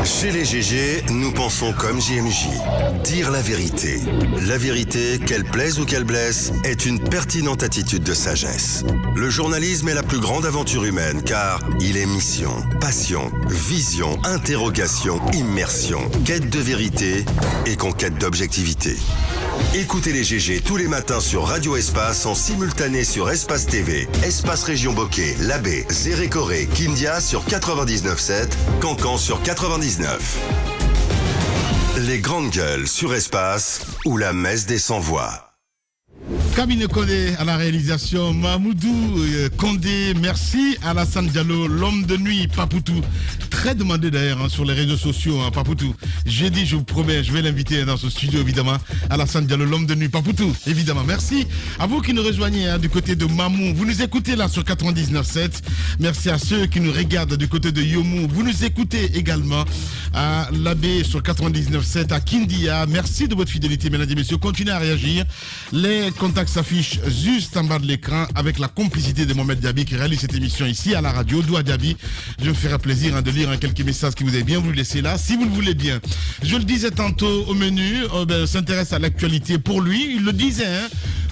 Chez les GG, nous pensons comme JMJ. Dire la vérité. La vérité, qu'elle plaise ou qu'elle blesse, est une pertinente attitude de sagesse. Le journalisme est la plus grande aventure humaine car il est mission, passion, vision, interrogation, immersion, quête de vérité et conquête d'objectivité. Écoutez les GG tous les matins sur Radio Espace en simultané sur Espace TV, Espace Région Bokeh, Labé, Zérékoré, Kindia sur 99.7, Cancan sur 99. Les grandes gueules sur Espace ou la messe des sans-voix. Camille Condé à la réalisation, Mahmoudou Condé, merci à Alassane Diallo, l'homme de nuit, Papoutou. Très demandé d'ailleurs sur les réseaux sociaux, Papoutou. J'ai dit, je vous promets, je vais l'inviter dans ce studio évidemment. Alassane Diallo, l'homme de nuit, Papoutou, évidemment. Merci à vous qui nous rejoignez du côté de Mamou. Vous nous écoutez là sur 99.7. Merci à ceux qui nous regardent du côté de Yomou. Vous nous écoutez également à Labé sur 99.7, à Kindia. Merci de votre fidélité, mesdames et messieurs. Continuez à réagir. Les contacts s'affiche juste en bas de l'écran avec la complicité de Mohamed Diaby qui réalise cette émission ici à la radio. Doua Diaby, je me ferai plaisir de lire quelques messages que vous avez bien voulu laisser là, si vous le voulez bien. Je le disais tantôt au menu, s'intéresse à l'actualité pour lui. Il le disait,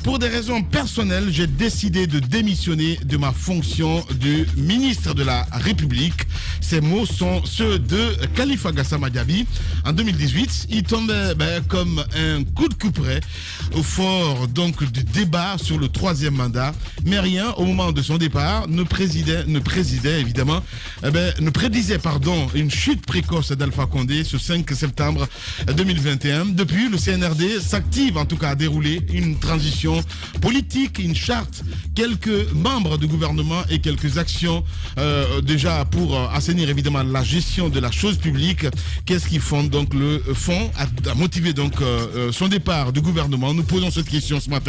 pour des raisons personnelles, j'ai décidé de démissionner de ma fonction de ministre de la République. Ces mots sont ceux de Khalifa Gassama Diaby. En 2018, il tombait comme un coup de couperet au fort donc du débat sur le troisième mandat, mais rien au moment de son départ ne prédisait une chute précoce d'Alpha Condé ce 5 septembre 2021. Depuis, le CNRD s'active en tout cas à dérouler une transition politique, une charte, quelques membres du gouvernement et quelques actions déjà pour assainir évidemment la gestion de la chose publique. Qu'est-ce qui fonde donc le fond à motiver donc son départ du gouvernement? Nous posons cette question ce matin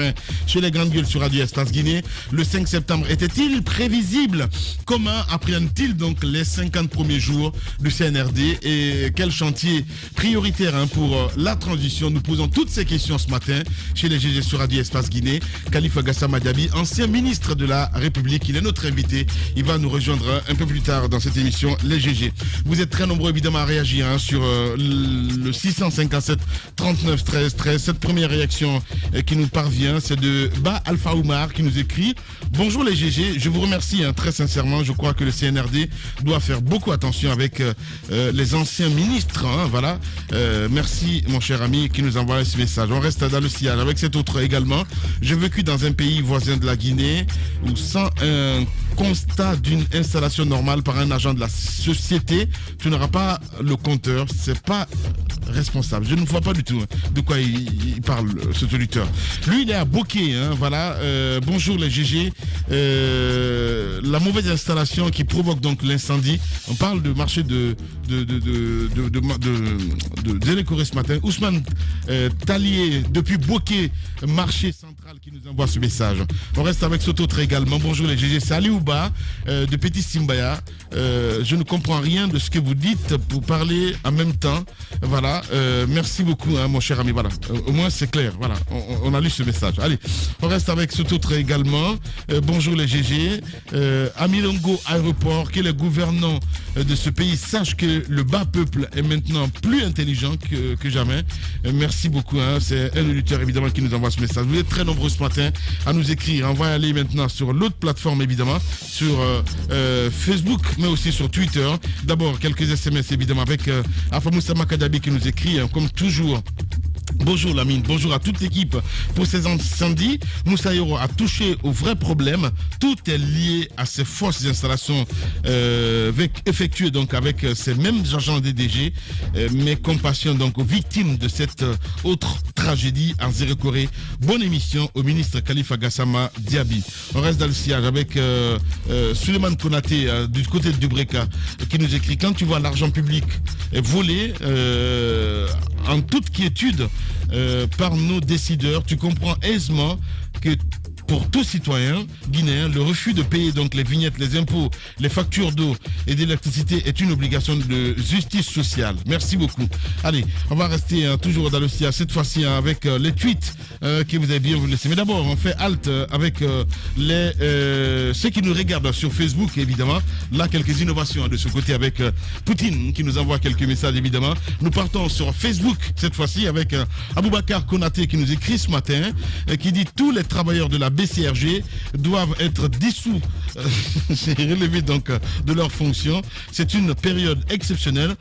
chez les grandes gueules sur Radio Espace Guinée. Le 5 septembre était-il prévisible? Comment appréhendent-ils donc les 50 premiers jours du CNRD et quel chantier prioritaire pour la transition? Nous posons toutes ces questions ce matin chez les GG sur Radio Espace Guinée. Khalifa Gassama Diaby, ancien ministre de la République, il est notre invité. Il va nous rejoindre un peu plus tard dans cette émission, les GG. Vous êtes très nombreux évidemment à réagir sur le 657 39 13 13. Cette première réaction qui nous parvient, c'est de Ba Alpha Oumar qui nous écrit: bonjour les GG, je vous remercie très sincèrement. Je crois que le CNRD doit faire beaucoup attention avec les anciens ministres. Voilà. Merci mon cher ami qui nous envoie ce message. On reste dans le sillage avec cet autre également. J'ai vécu dans un pays voisin de la Guinée où sans un constat d'une installation normale par un agent de la société, tu n'auras pas le compteur. C'est pas responsable. Je ne vois pas du tout de quoi il parle, ce auditeur. Lui, il est à Bokeh, voilà. Bonjour les GG. La mauvaise installation qui provoque donc l'incendie. On parle de marché de Zérékoré ce matin. Ousmane Talier, depuis Bokeh, marché central, qui nous envoie ce message. On reste avec cet autre également. Bonjour les GG. C'est Ali Ouba, de Petit Simbaya. Je ne comprends rien de ce que vous dites pour parler en même temps. Voilà. Merci beaucoup, mon cher ami. Voilà. Au moins, c'est clair. Voilà. On a lu ce message. Allez. On reste avec cet autre également. Bonjour les GG. Amilongo Aéroport, que les gouvernants de ce pays sachent que le bas peuple est maintenant plus intelligent que jamais. Merci beaucoup. C'est un auditeur évidemment qui nous envoie ce message. Vous êtes très nombreux ce matin à nous écrire. On va aller maintenant sur l'autre plateforme évidemment, sur Facebook, mais aussi sur Twitter. D'abord, quelques SMS évidemment avec Afamoussa Makadabi qui nous écrit comme toujours. Bonjour Lamine, bonjour à toute l'équipe. Pour ces incendies, Moussa Yoro a touché au vrai problème. Tout est lié à ces fausses installations effectuées donc avec ces mêmes agents DDG. Mes compassions donc aux victimes de cette autre tragédie en Zérékoré. Bonne émission au ministre Khalifa Gassama Diaby. On reste dans le sillage avec Suleiman Konaté du côté de Dubreka qui nous écrit: quand tu vois l'argent public volé en toute quiétude par nos décideurs, tu comprends aisément que pour tout citoyen guinéen. Le refus de payer donc les vignettes, les impôts, les factures d'eau et d'électricité est une obligation de justice sociale. Merci beaucoup. Allez, on va rester toujours dans le sillage, cette fois-ci avec les tweets que vous avez bien vous laisser. Mais d'abord, on fait halte avec ceux qui nous regardent sur Facebook, évidemment. Là, quelques innovations de ce côté avec Poutine qui nous envoie quelques messages, évidemment. Nous partons sur Facebook, cette fois-ci, avec Aboubakar Konaté qui nous écrit ce matin, qui dit tous les travailleurs de la BCRG doivent être dissous, relevés donc de leurs fonctions. C'est une période exceptionnelle.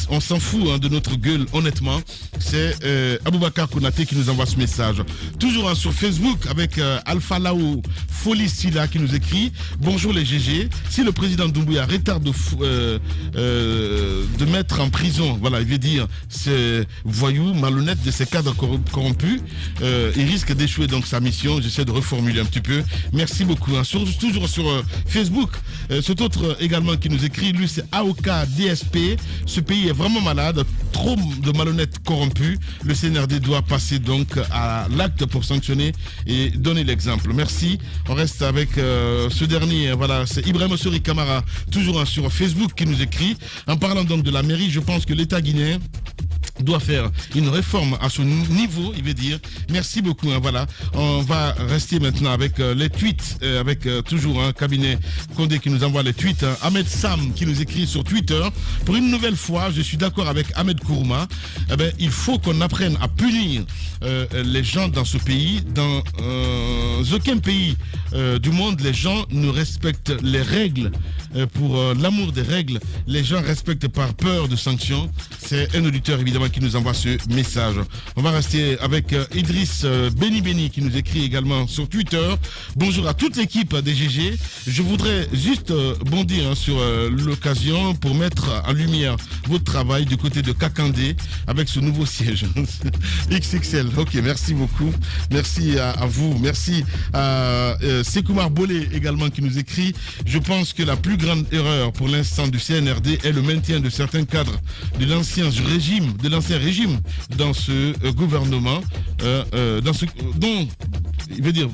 On s'en fout de notre gueule, honnêtement. C'est Aboubakar Konaté qui nous envoie ce message. Toujours sur Facebook avec Alpha Lao Folie Silla qui nous écrit bonjour les GG. Si le président Doumbouya retarde de mettre en prison, voilà, il veut dire ces voyous malhonnêtes de ces cadres corrompus, il risque d'échouer donc sa mission. J'essaie de reformuler un petit peu. Merci beaucoup. Toujours sur Facebook, cet autre également qui nous écrit, lui c'est AOK DSP. Ce pays est vraiment malade, trop de malhonnêtes corrompus. Le CNRD doit passer donc à l'acte pour sanctionner et donner l'exemple. Merci. On reste avec ce dernier, voilà, c'est Ibrahim Ossori Kamara, toujours sur Facebook qui nous écrit. En parlant donc de la mairie, je pense que l'État guinéen doit faire une réforme à son niveau, il veut dire. Merci beaucoup. Voilà, on va rester maintenant avec les tweets, avec toujours un cabinet Condé qui nous envoie les tweets. Ahmed Sam qui nous écrit sur Twitter. Pour une nouvelle fois, je suis d'accord avec Ahmed Kourouma. Eh ben, il faut qu'on apprenne à punir les gens dans ce pays. Dans aucun pays du monde, les gens ne respectent les règles pour l'amour des règles. Les gens respectent par peur de sanctions. C'est un auditeur évidemment qui nous envoie ce message. On va rester avec Idriss Beni qui nous écrit également sur Twitter. Bonjour à toute l'équipe des GG. Je voudrais juste bondir sur l'occasion pour mettre en lumière votre travail du côté de Kakandé avec ce nouveau siège XXL. Ok, merci beaucoup. Merci à vous. Merci à Sekoumar Bolé également qui nous écrit. Je pense que la plus grande erreur pour l'instant du CNRD est le maintien de certains cadres de l'ancien régime dans ce gouvernement, dont il veut dire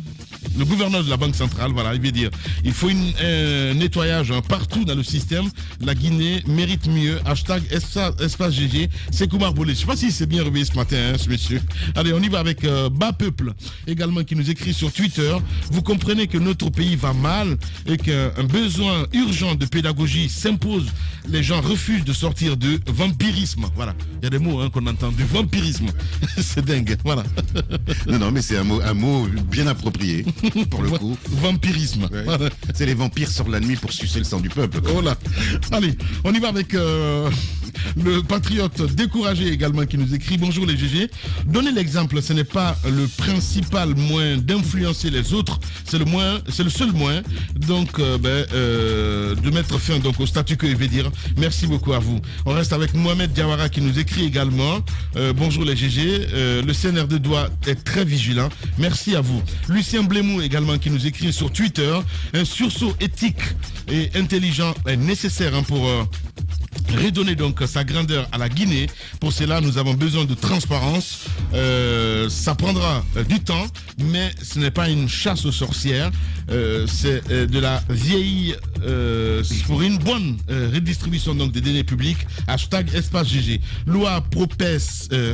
le gouverneur de la Banque centrale, voilà, il veut dire il faut un nettoyage partout dans le système. La Guinée mérite mieux. Hashtag espace GG. Sekoumar Bolé. Je ne sais pas si c'est bien réveillé ce matin, ce monsieur. Allez, on y va avec Bas Peuple également qui nous écrit sur Twitter. Vous comprenez que notre pays va mal et qu'un besoin urgent de pédagogie s'impose. Les gens refusent de sortir de vampirisme. Voilà, il y a des mots qu'on entend, du vampirisme. C'est dingue, voilà. Non, mais c'est un mot bien approprié. Pour le coup. Vampirisme. Ouais. Voilà. C'est les vampires sortent la nuit pour sucer le sang du peuple. Voilà. Allez, on y va avec le patriote découragé également qui nous écrit bonjour les GG. Donner l'exemple, ce n'est pas le principal moyen d'influencer les autres, c'est le seul moyen donc de mettre fin donc au statut quo, il veut dire. Merci beaucoup à vous. On reste avec Mohamed Diawara qui nous écrit également bonjour les GG. Le CNRD doit être très vigilant. Merci à vous. Lucien Blémou également qui nous écrit sur Twitter. Un sursaut éthique et intelligent est nécessaire pour redonner donc sa grandeur à la Guinée. Pour cela, nous avons besoin de transparence. Ça prendra du temps, mais ce n'est pas une chasse aux sorcières. C'est de la vieille pour une bonne redistribution donc des données publiques. Hashtag espace GG. Loi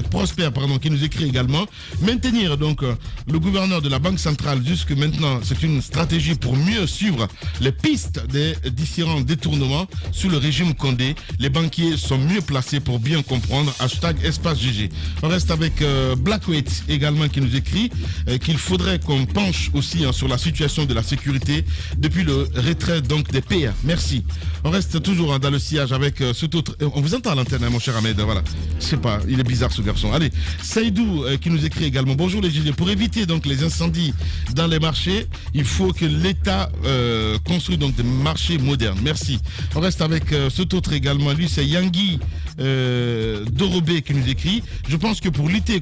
Prosper qui nous écrit également. Maintenir donc le gouverneur de la Banque centrale jusque maintenant, c'est une stratégie pour mieux suivre les pistes des différents détournements sous le régime Condé. Les banquiers sont mieux placés pour bien comprendre. Hashtag espace GG. On reste avec Blackweight également qui nous écrit qu'il faudrait qu'on penche aussi sur la situation de la sécurité depuis le retrait donc des PA. Merci. On reste toujours dans le sillage avec cet autre. On vous entend à l'antenne, mon cher Ahmed. Voilà. Je sais pas, il est bizarre ce garçon. Allez, Saïdou qui nous écrit également. Bonjour les GG. Pour éviter donc les incendies dans les marchés, il faut que l'État construise donc des marchés modernes. Merci. On reste avec cet autre également. Lui, c'est Yangui Dorobé qui nous écrit. Je pense que pour lutter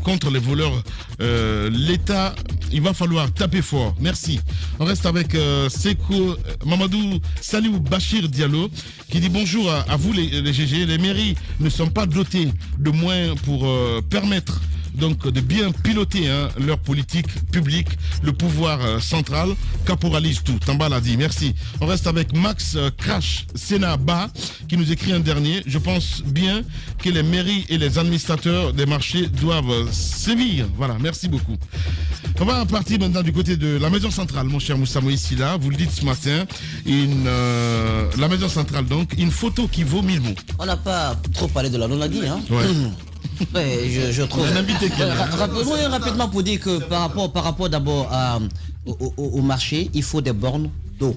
contre les voleurs, l'État, il va falloir taper fort. Merci. On reste avec Seko Mamadou Saliou Bachir Diallo qui dit bonjour à vous les GG. Les mairies ne sont pas dotées de moyens pour permettre donc de bien piloter leur politique publique. Le pouvoir central caporalise tout. Tamba l'a dit. Merci. On reste avec Max Crash Senaba qui nous écrit un dernier. Je pense bien que les mairies et les administrateurs des marchés doivent sévir. Voilà, merci beaucoup. On va partir maintenant du côté de la maison centrale, mon cher Moussa Moïse Silla. Vous le dites ce matin, la maison centrale, donc, une photo qui vaut 1000 mots. On n'a pas trop parlé de la Lonagui, hein. Ouais. Ouais, je trouve. Un invité qui est là. Rapidement pour dire que par rapport d'abord au marché, il faut des bornes d'eau.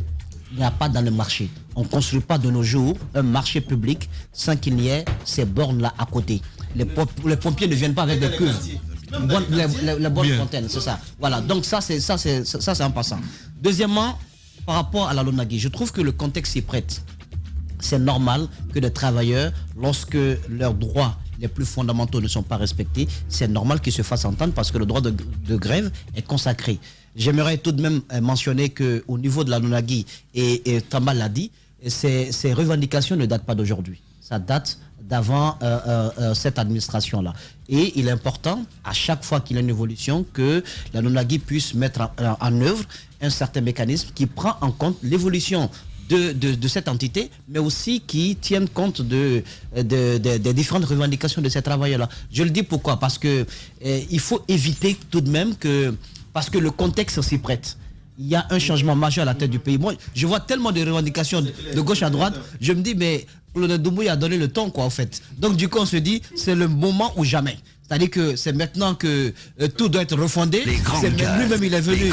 Il n'y a pas dans le marché. On ne construit pas de nos jours un marché public sans qu'il y ait ces bornes-là à côté. Les pompiers ne viennent pas avec des cuves. Les bonnes fontaines, c'est ça. Voilà, donc ça c'est en passant. Deuxièmement, par rapport à la Lonagui, je trouve que le contexte s'y prête. C'est normal que des travailleurs, lorsque leurs droits les plus fondamentaux ne sont pas respectés, c'est normal qu'ils se fassent entendre parce que le droit de grève est consacré. J'aimerais tout de même mentionner qu'au niveau de la Lonagui, et Tamba l'a dit, ces revendications ne datent pas d'aujourd'hui. Ça date d'avant cette administration-là. Et il est important, à chaque fois qu'il y a une évolution, que la Lonagui puisse mettre en œuvre un certain mécanisme qui prend en compte l'évolution de cette entité, mais aussi qui tiennent compte des différentes revendications de ces travailleurs-là. Je le dis pourquoi? Parce que il faut éviter tout de même que, parce que le contexte s'y prête. Il y a un changement majeur à la tête du pays. Moi, je vois tellement de revendications de gauche à droite, je me dis, mais Claude Doumbouya a donné le ton, quoi, en fait. Donc, du coup, on se dit, c'est le moment ou jamais. C'est-à-dire que c'est maintenant que tout doit être refondé. Lui-même, il est venu,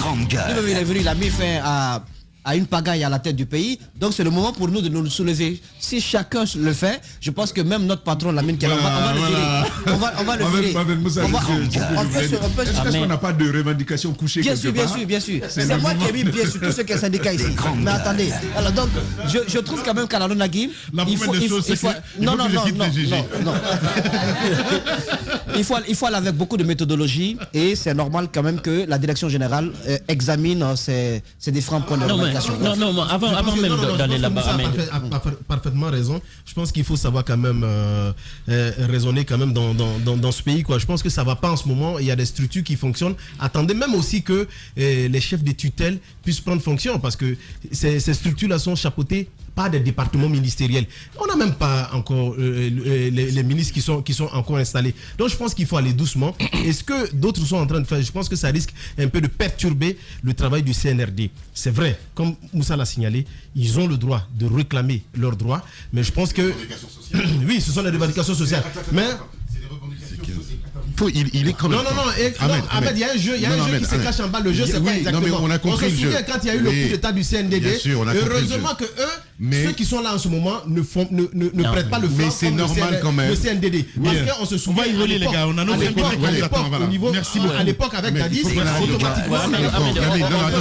il a mis fin à une pagaille à la tête du pays. Donc c'est le moment pour nous de nous soulever. Si chacun le fait, je pense que même notre patron Lamine Kella, on va le virer. On va le virer. Est-ce qu'on n'a pas de revendications couchées quelque part? Bien sûr. C'est moi qui ai mis pied sur tous ceux qui sont syndicats ici. Mais attendez. Alors donc, je trouve quand même qu'à la Lonagui, il faut aller avec beaucoup de méthodologie et c'est normal quand même que la direction générale examine ces différents points de revendication. Non, avant même d'aller là-bas. Parfaitement raison. Je pense qu'il faut savoir quand même raisonner quand même dans ce pays, quoi. Je pense que ça va pas en ce moment. Il y a des structures qui fonctionnent. Attendez même aussi que les chefs de tutelle puissent prendre fonction parce que ces structures-là sont chapeautées par des départements ministériels. On n'a même pas encore les ministres qui sont encore installés. Donc je pense qu'il faut aller doucement. Et ce que d'autres sont en train de faire, je pense que ça risque un peu de perturber le travail du CNRD. C'est vrai, comme Moussa l'a signalé, ils ont le droit de réclamer leurs droits, mais je pense que oui, ce sont les revendications sociales. Mais il est quand même. Ahmed, il y a un jeu, qui se cache en bas. Le jeu, c'est pas exactement. Non, mais on a compris se souvient quand il y a eu le coup d'état du CNDD. Bien sûr, on a heureusement que ceux qui sont là en ce moment ne prêtent pas le flanc. Mais c'est normal quand même. Le CNDD. Parce qu'on se souvient. On va y voler, les gars. On a nos à l'époque avec Dadis, automatiquement.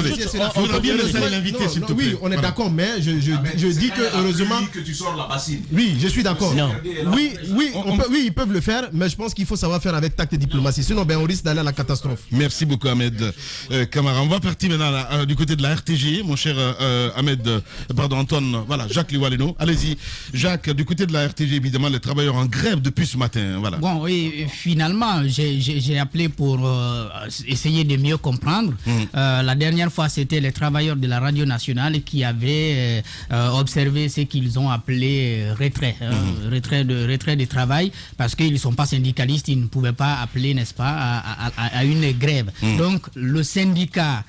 Il faudra bien laisser l'invité, s'il te plaît. Oui, on est d'accord, mais je dis que heureusement. Que tu sors la bassine. Oui, je suis d'accord. Oui, ils peuvent le faire, mais je pense qu'il faut savoir faire avec tact et diplomatie. Sinon, on risque d'aller à la catastrophe. Merci beaucoup, Ahmed Camara. On va partir maintenant du côté de la RTG, mon cher Antoine. Voilà, Jacques Liwaleno. Allez-y, Jacques, du côté de la RTG, évidemment, les travailleurs en grève depuis ce matin. Voilà. Bon, oui, finalement, j'ai appelé pour essayer de mieux comprendre. La dernière fois, c'était les travailleurs de la radio nationale qui avaient observé ce qu'ils ont appelé retrait de travail, parce qu'ils ne sont pas syndicalistes, ils ne pouvaient pas appeler, n'est-ce pas, à une grève. Donc, le syndicat,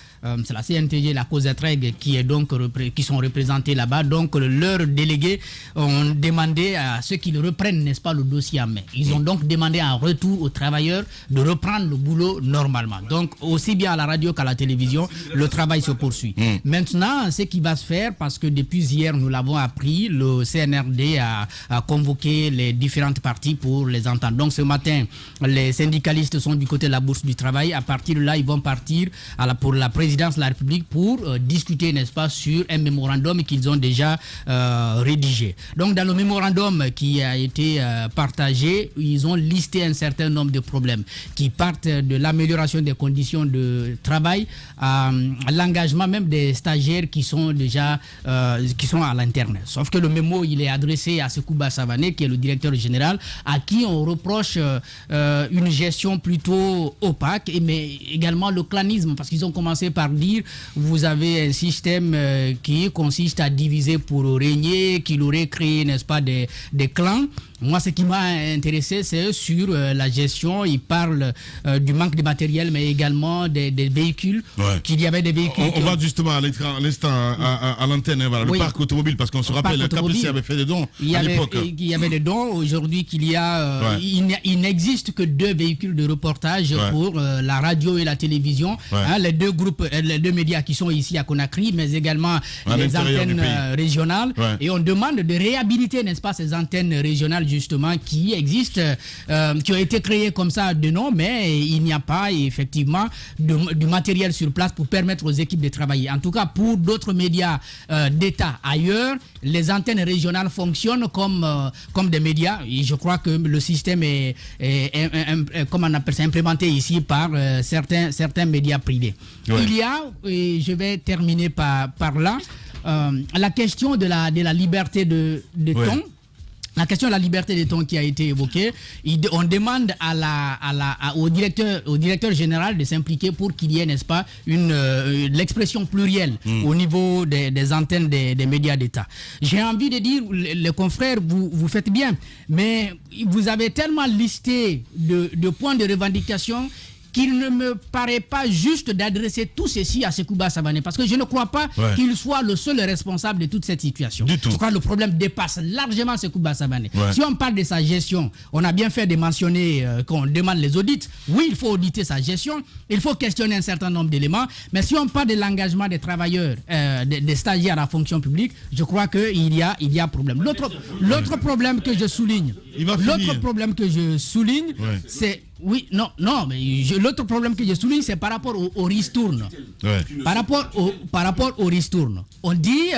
c'est la CNTG, la COSETREG, qui sont représentés là-bas. Donc, leurs délégués ont demandé à ceux qui reprennent, n'est-ce pas, le dossier en main. Ils ont donc demandé en retour aux travailleurs de reprendre le boulot normalement. Donc, aussi bien à la radio qu'à la télévision, le travail se poursuit. Maintenant, ce qui va se faire, parce que depuis hier, nous l'avons appris, le CNRD a convoqué les différentes parties pour les entendre. Donc, ce matin, les syndicalistes sont du côté de la Bourse du Travail. À partir de là, ils vont partir pour la présidence de la République pour discuter, n'est-ce pas, sur un mémorandum qu'ils ont déjà rédigé. Donc dans le mémorandum qui a été partagé, ils ont listé un certain nombre de problèmes qui partent de l'amélioration des conditions de travail à l'engagement même des stagiaires qui sont déjà qui sont à l'interne. Sauf que le mémo, il est adressé à Sekouba Savané, qui est le directeur général, à qui on reproche une gestion plutôt opaque, mais également le clanisme, parce qu'ils ont commencé par dire vous avez un système qui consiste à diviser pour régner, qu'il aurait créé, n'est-ce pas, des clans. Moi, ce qui m'a intéressé, c'est sur la gestion. Il parle du manque de matériel, mais également des véhicules, qu'il y avait des véhicules. On va justement à l'instant à l'antenne, voilà, le parc automobile, parce qu'on se rappelle, la KPC avait fait des dons à l'époque. Il y avait des dons. Aujourd'hui, qu'il y a, il n'existe que 2 véhicules de reportage pour la radio et la télévision. Hein, les 2 groupes, les 2 médias qui sont ici à Conakry, mais également les antennes régionales. Et on demande de réhabiliter, n'est-ce pas, ces antennes régionales justement qui existent, qui ont été créées comme ça de nom, mais il n'y a pas effectivement du matériel sur place pour permettre aux équipes de travailler. En tout cas, pour d'autres médias d'État ailleurs, les antennes régionales fonctionnent comme des médias. Et je crois que le système est comment on appelle ça, implémenté ici par certains médias privés. Il y a, et je vais terminer par là, la question de la liberté de ton. La question de la liberté des tons qui a été évoquée, on demande au directeur général de s'impliquer pour qu'il y ait, n'est-ce pas, l'expression plurielle au niveau des antennes des médias d'État. J'ai envie de dire, les confrères, vous faites bien, mais vous avez tellement listé de points de revendication qu'il ne me paraît pas juste d'adresser tout ceci à Sekouba Savané, parce que je ne crois pas qu'il soit le seul responsable de toute cette situation. Je crois que le problème dépasse largement Sekouba Savané. Si on parle de sa gestion, on a bien fait de mentionner qu'on demande les audits. Oui, il faut auditer sa gestion, il faut questionner un certain nombre d'éléments, mais si on parle de l'engagement des travailleurs, des stagiaires à la fonction publique, je crois qu'il y a problème. L'autre problème que je souligne, c'est... Oui, non, mais l'autre problème que je souligne, c'est par rapport au ristourne. Par rapport au ristourne. On dit,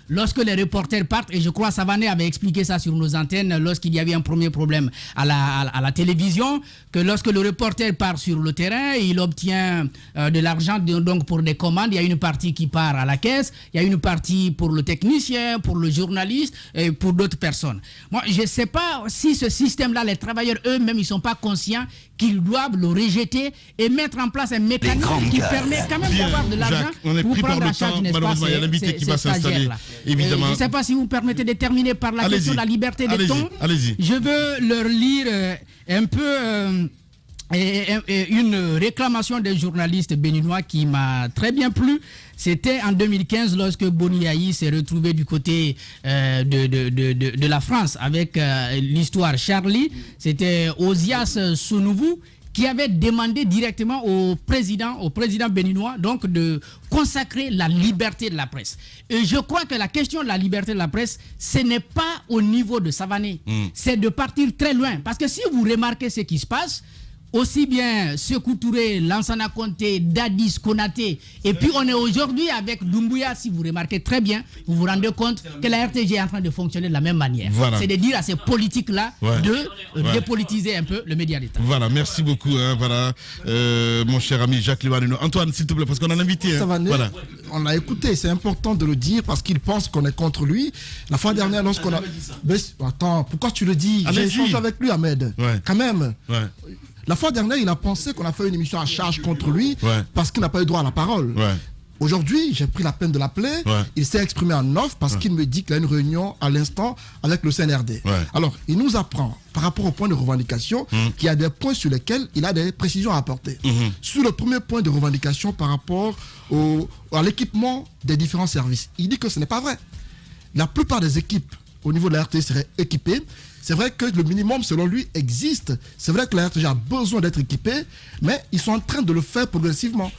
lorsque les reporters partent, et je crois Savané avait expliqué ça sur nos antennes lorsqu'il y avait un premier problème à la télévision, que lorsque le reporter part sur le terrain, il obtient de l'argent donc pour des commandes. Il y a une partie qui part à la caisse, il y a une partie pour le technicien, pour le journaliste et pour d'autres personnes. Moi, je ne sais pas si ce système-là, les travailleurs eux-mêmes, ils ne sont pas conscients qu'ils doivent le rejeter et mettre en place un mécanisme qui permet quand même d'avoir de l'argent pour prendre en charge, n'est-ce pas, ces stagiaires-là. Évidemment. Je ne sais pas si vous me permettez de terminer par la question de la liberté des tons. Je veux leur lire un peu une réclamation des journalistes béninois qui m'a très bien plu. C'était en 2015 lorsque Boni Yahi s'est retrouvé du côté de la France avec l'histoire Charlie. C'était Ozias Sounouvou qui avait demandé directement au président béninois donc de consacrer la liberté de la presse. Et je crois que la question de la liberté de la presse, ce n'est pas au niveau de Savané, c'est de partir très loin. Parce que si vous remarquez ce qui se passe, aussi bien Sékou Touré, Lansana Conté, Dadis, Konaté, et puis on est aujourd'hui avec Doumbouya, si vous remarquez très bien, vous vous rendez compte que la RTG est en train de fonctionner de la même manière. Voilà. C'est de dire à ces politiques-là de dépolitiser un peu le média d'État. Voilà, merci beaucoup, mon cher ami Jacques Liwanino. Antoine, s'il te plaît, parce qu'on a un invité. Voilà. On l'a écouté, c'est important de le dire parce qu'il pense qu'on est contre lui. La fois dernière, lorsqu'on a... Attends, pourquoi tu le dis? J'ai échangé avec lui, Ahmed. Quand même. La fois dernière, il a pensé qu'on a fait une émission à charge contre lui parce qu'il n'a pas eu droit à la parole. Aujourd'hui, j'ai pris la peine de l'appeler. Il s'est exprimé en off parce qu'il me dit qu'il a une réunion à l'instant avec le CNRD. Alors, il nous apprend, par rapport au point de revendication, qu'il y a des points sur lesquels il a des précisions à apporter. Sur le premier point de revendication par rapport à l'équipement des différents services, il dit que ce n'est pas vrai. La plupart des équipes au niveau de la RTI seraient équipées. c'est vrai que le minimum, selon lui, existe. C'est vrai que la RTG a besoin d'être équipée, mais ils sont en train de le faire progressivement.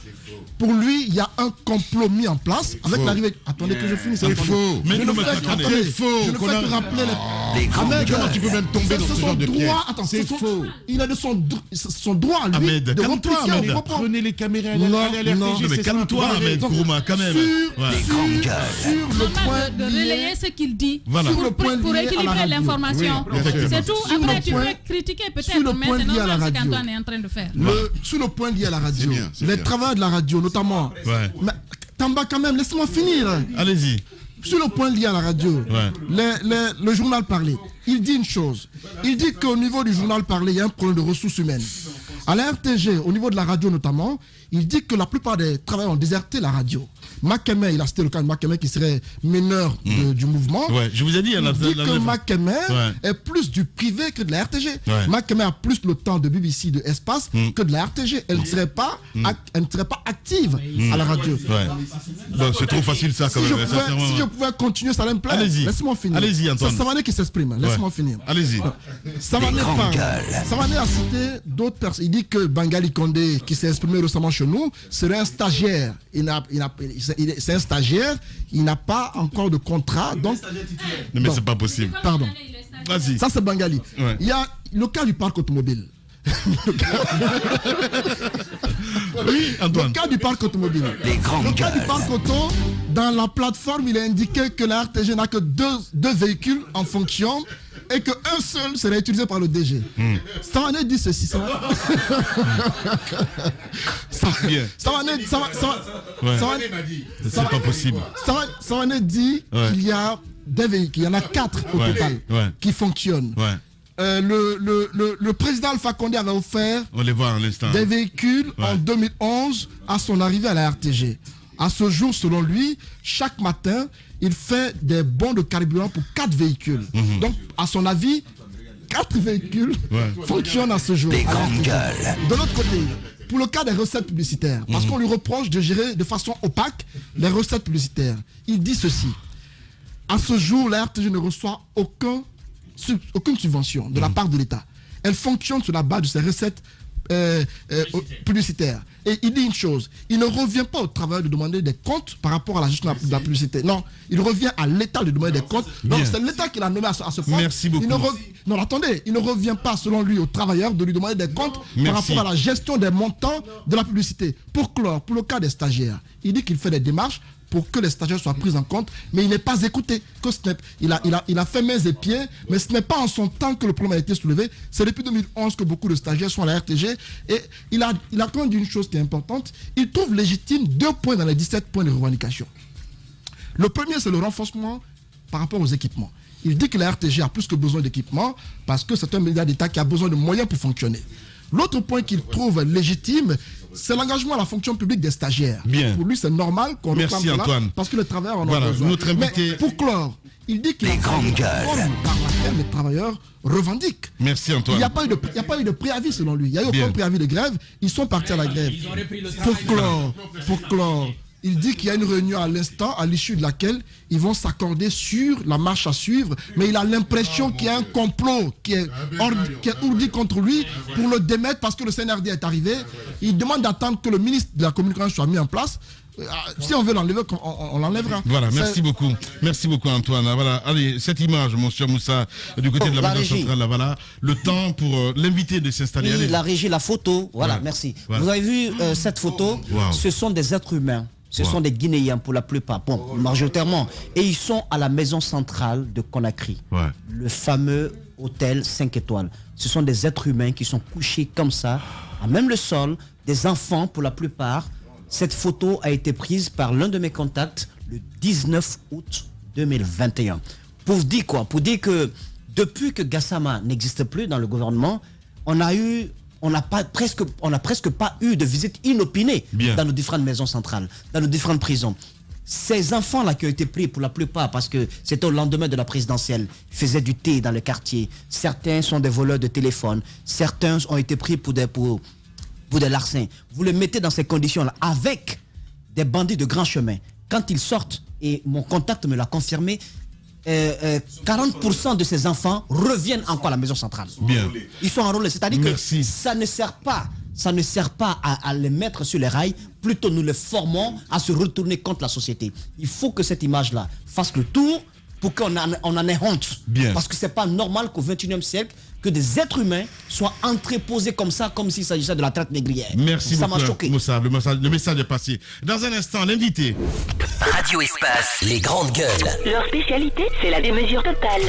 Pour lui, il y a un complot mis en place avec l'arrivée. Attendez que je finisse. C'est faux. Mais je ne fais que rappeler les comment tu peux même tomber dans ce genre de piège? C'est faux. Il a de son droit à lui. Ahmed, de calme-toi, repliquer Ahmed. Prenez les caméras. Non, mais calme-toi, Ahmed Kourouma, quand même. Sur le point de relayer ce qu'il dit. Voilà. Pour équilibrer l'information. C'est tout. Après, tu peux critiquer peut-être, mais c'est normal ce qu'Antoine est en train de faire. Sur le point lié à la radio, les travailleurs de la radio, notamment. Mais Tamba, quand même, laisse-moi finir. Allez-y. Sur le point lié à la radio, le journal parlé, il dit une chose. Il dit qu'au niveau du journal parlé, il y a un problème de ressources humaines. À la RTG, au niveau de la radio notamment, il dit que la plupart des travailleurs ont déserté la radio. Makeme, il a cité le cas de Makeme qui serait meneur du mouvement. Ouais, je vous ai dit, il dit que Makeme est plus du privé que de la RTG. Makeme a plus le temps de BBC, de Espace que de la RTG. Elle ne serait pas active à la radio. Donc c'est trop facile ça quand même. Si je pouvais continuer, ça allait me plaire. Laisse-moi finir. Allez-y, Antoine. C'est Savané qui s'exprime. Laisse-moi finir. Allez-y. Savané a cité d'autres personnes. Il dit que Bangali Condé, qui s'est exprimé récemment chez nous, serait un stagiaire. C'est un stagiaire, il n'a pas encore de contrat. Donc... Non, mais c'est pas possible. Pardon. Vas-y. Ça, c'est Bangali. Il y a le cas du parc automobile. Oui, Antoine. Le cas du parc automobile. Le cas du parc auto, dans la plateforme, il est indiqué que la RTG n'a que deux véhicules en fonction et qu'un seul serait utilisé par le DG. Savané dit ceci. C'est pas possible. Savané dit qu'il y a des véhicules, il y en a 4 au total qui fonctionnent. Le président Alpha Condé avait offert des véhicules en 2011 à son arrivée à la RTG. À ce jour, selon lui, chaque matin, il fait des bons de carburant pour 4 véhicules. Donc, à son avis, 4 véhicules fonctionnent à ce jour. De l'autre côté, pour le cas des recettes publicitaires, parce qu'on lui reproche de gérer de façon opaque les recettes publicitaires, il dit ceci. À ce jour, la RTG ne reçoit aucune subvention de la part de l'État. Elle fonctionne sur la base de ses recettes publicitaires. Et il dit une chose, il ne revient pas au travailleur de demander des comptes par rapport à la gestion de la publicité. Non, il revient à l'État de demander des comptes. Donc c'est l'État qui l'a nommé à ce point. Merci beaucoup. Non, attendez, il ne revient pas selon lui au travailleur de lui demander des comptes par rapport à la gestion des montants de la publicité. Pour clore, pour le cas des stagiaires, il dit qu'il fait des démarches pour que les stagiaires soient pris en compte, mais il n'est pas écouté. Il a fait mains et pieds, mais ce n'est pas en son temps que le problème a été soulevé. C'est depuis 2011 que beaucoup de stagiaires sont à la RTG. Et il a quand même dit une chose qui est importante. Il trouve légitime 2 points dans les 17 points de revendication. Le premier, c'est le renforcement par rapport aux équipements. Il dit que la RTG a plus que besoin d'équipements parce que c'est un média d'État qui a besoin de moyens pour fonctionner. L'autre point qu'il trouve légitime, c'est l'engagement à la fonction publique des stagiaires. Bien. Pour lui, c'est normal qu'on réclame cela parce que les travailleurs en ont besoin. Notre invité... Mais pour clore, il dit qu'il y a une forme par laquelle les travailleurs revendiquent. Merci Antoine. Il n'y a pas eu de préavis selon lui. Il n'y a eu aucun préavis de grève. Ils sont partis à la grève. Pour clore, il dit qu'il y a une réunion à l'instant, à l'issue de laquelle ils vont s'accorder sur la marche à suivre, mais il a l'impression qu'il y a un complot qui est ourdi contre lui pour le démettre parce que le CNRD est arrivé. Il demande d'attendre que le ministre de la Communication soit mis en place. Si on veut l'enlever, on l'enlèvera. Voilà, merci beaucoup. Merci beaucoup Antoine. Voilà, allez, cette image, mon cher Moussa, du côté de la maison centrale, là, voilà, le temps pour l'inviter de s'installer. Oui, la régie, la photo, voilà, merci. Vous avez vu cette photo, ce sont des êtres humains. Ce sont des Guinéens pour la plupart, bon, majoritairement. Et ils sont à la maison centrale de Conakry, le fameux hôtel 5 étoiles. Ce sont des êtres humains qui sont couchés comme ça, à même le sol, des enfants pour la plupart. Cette photo a été prise par l'un de mes contacts le 19 août 2021. Pour dire quoi? Pour dire que depuis que Gassama n'existe plus dans le gouvernement, on n'a presque pas eu de visite inopinée dans nos différentes maisons centrales, dans nos différentes prisons. Ces enfants-là qui ont été pris pour la plupart parce que c'était au lendemain de la présidentielle, faisaient du thé dans le quartier. Certains sont des voleurs de téléphone. Certains ont été pris pour des larcins. Vous les mettez dans ces conditions-là avec des bandits de grand chemin. Quand ils sortent, et mon contact me l'a confirmé, 40% de ces enfants reviennent encore à la maison centrale. Bien. Ils sont enrôlés. C'est-à-dire que ça ne sert pas à les mettre sur les rails. Plutôt, nous les formons à se retourner contre la société. Il faut que cette image-là fasse le tour pour qu'on en ait honte. Bien. Parce que c'est pas normal qu'au XXIe siècle, que des êtres humains soient entreposés comme ça, comme s'il s'agissait de la traite négrière. Merci ça beaucoup, m'a choqué. Moussa. Le message est passé. Dans un instant, l'invité. Radio Espace, les grandes gueules. Leur spécialité, c'est la démesure totale.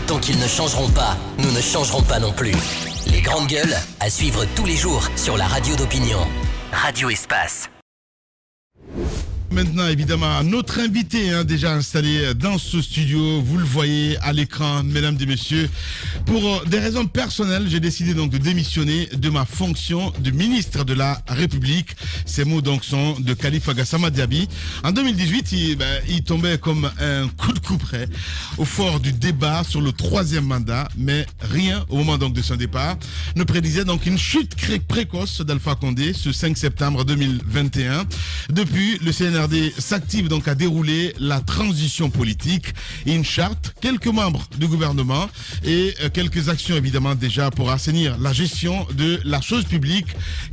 Tant qu'ils ne changeront pas, nous ne changerons pas non plus. Les grandes gueules, à suivre tous les jours sur la radio d'opinion. Radio Espace. Maintenant, évidemment, notre invité déjà installé dans ce studio, vous le voyez à l'écran, mesdames et messieurs. Pour des raisons personnelles, j'ai décidé donc de démissionner de ma fonction de ministre de la République. Ces mots donc sont de Khalifa Gassama Diaby. En 2018, il tombait comme un coup de couperet au fort du débat sur le 3e mandat, mais rien au moment donc de son départ ne prédisait donc une chute précoce d'Alpha Condé ce 5 septembre 2021. Depuis, le CNRD s'active donc à dérouler la transition politique et une charte, quelques membres du gouvernement et quelques actions évidemment déjà pour assainir la gestion de la chose publique.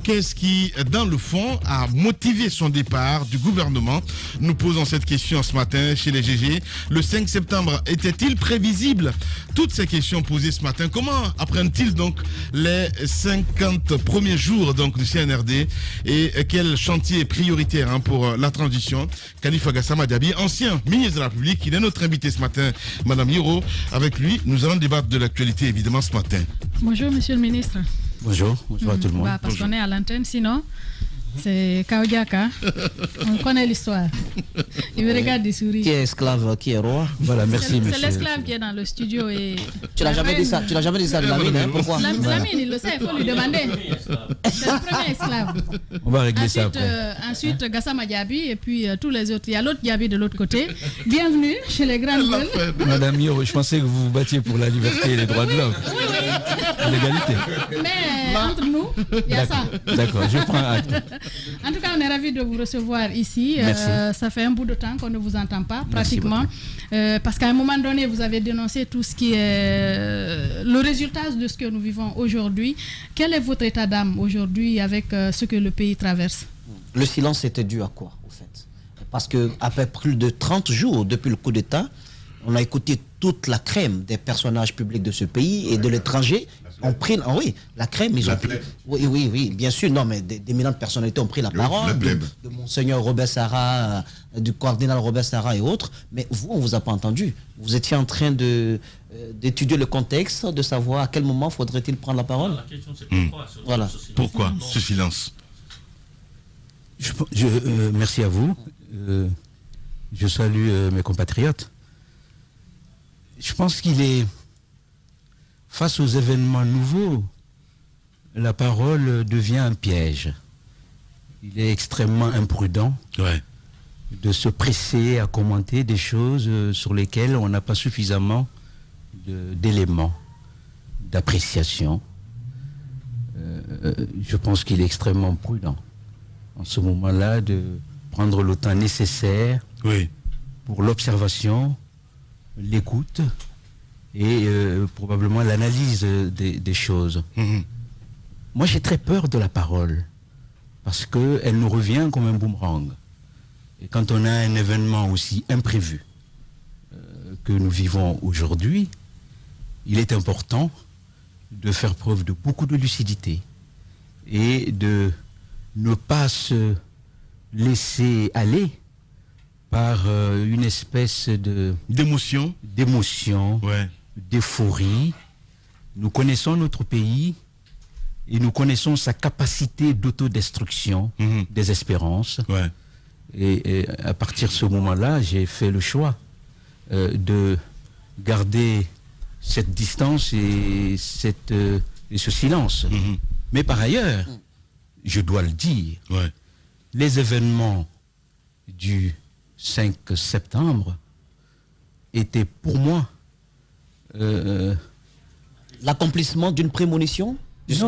Qu'est-ce qui, dans le fond, a motivé son départ du gouvernement? Nous posons cette question ce matin chez les GG. Le 5 septembre était-il prévisible? Toutes ces questions posées ce matin. Comment apprennent-ils donc les 50 premiers jours donc du CNRD et quel chantier est prioritaire pour la transition? Khalifa Gassama Diaby, ancien ministre de la République, il est notre invité ce matin, Madame Hiro. Avec lui, nous allons débattre de l'actualité évidemment ce matin. Bonjour Monsieur le ministre. Bonjour à tout le monde. Parce qu'on est à l'antenne, sinon c'est Kaodiaka. On connaît l'histoire. Il me regarde des souris. Qui est esclave, qui est roi? Voilà, merci monsieur. C'est l'esclave qui est dans le studio et... Tu l'as jamais dit ça, de Lamine, hein? Pourquoi? Lamine, il le sait, il faut lui demander. C'est le premier esclave. On va régler ça après. Ensuite, Gassama Diaby et puis tous les autres. Il y a l'autre Diaby de l'autre côté. Bienvenue chez les grandes gueules. Madame Hiro, je pensais que vous vous battiez pour la liberté et les droits de l'homme. Oui. L'égalité. Mais entre nous, il y a ça. D'accord, je prends acte. En tout cas, on est ravis de vous recevoir ici. Ça fait un bout de temps qu'on ne vous entend pas, pratiquement. Parce qu'à un moment donné, vous avez dénoncé tout ce qui est le résultat de ce que nous vivons aujourd'hui. Quel est votre état d'âme aujourd'hui avec ce que le pays traverse? Le silence était dû à quoi, au fait? Parce qu'après plus de 30 jours depuis le coup d'État, on a écouté toute la crème des personnages publics de ce pays et de l'étranger. On pris, la crème, ils ont pris. Oui, bien sûr, non, mais d'éminentes personnalités ont pris la parole, de Monseigneur Robert Sarah, du cardinal Robert Sarah et autres, mais vous, on ne vous a pas entendu. Vous étiez en train d'étudier le contexte, de savoir à quel moment faudrait-il prendre la parole. La question, c'est pourquoi ce silence? Merci à vous. Je salue mes compatriotes. Je pense qu'il est... Face aux événements nouveaux, la parole devient un piège. Il est extrêmement imprudent de se presser à commenter des choses sur lesquelles on n'a pas suffisamment d'éléments, d'appréciation. Je pense qu'il est extrêmement prudent en ce moment-là de prendre le temps nécessaire pour l'observation, l'écoute et probablement l'analyse des choses. Moi, j'ai très peur de la parole parce qu'elle nous revient comme un boomerang. Et quand on a un événement aussi imprévu que nous vivons aujourd'hui, il est important de faire preuve de beaucoup de lucidité et de ne pas se laisser aller par une espèce d'émotion, d'euphorie. Nous connaissons notre pays et nous connaissons sa capacité d'autodestruction, des espérances. Et à partir de ce moment-là, j'ai fait le choix de garder cette distance et ce silence. Mais par ailleurs, je dois le dire, les événements du 5 septembre étaient pour moi l'accomplissement d'une prémonition. puisque...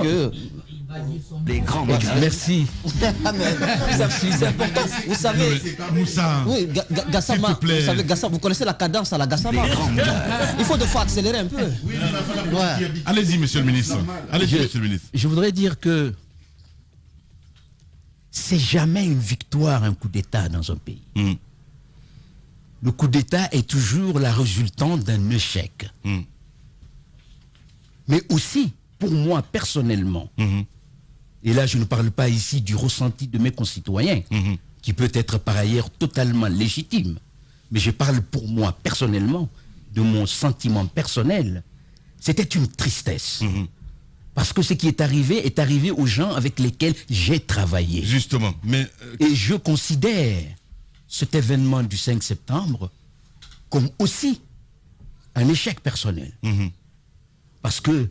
Les grands Merci. C'est important. Vous savez, Moussa, oui, Gassama, vous savez, Gassama, vous connaissez la cadence à la Gassama. Il faut des fois accélérer un peu. Ouais. Allez-y, monsieur le ministre. Je voudrais dire que c'est jamais une victoire, un coup d'État dans un pays. Le coup d'État est toujours la résultante d'un échec. Mais aussi, pour moi personnellement, et là je ne parle pas ici du ressenti de mes concitoyens, qui peut être par ailleurs totalement légitime, mais je parle pour moi personnellement, de mon sentiment personnel, c'était une tristesse. Parce que ce qui est arrivé aux gens avec lesquels j'ai travaillé. Justement. Et je considère cet événement du 5 septembre comme aussi un échec personnel. Parce que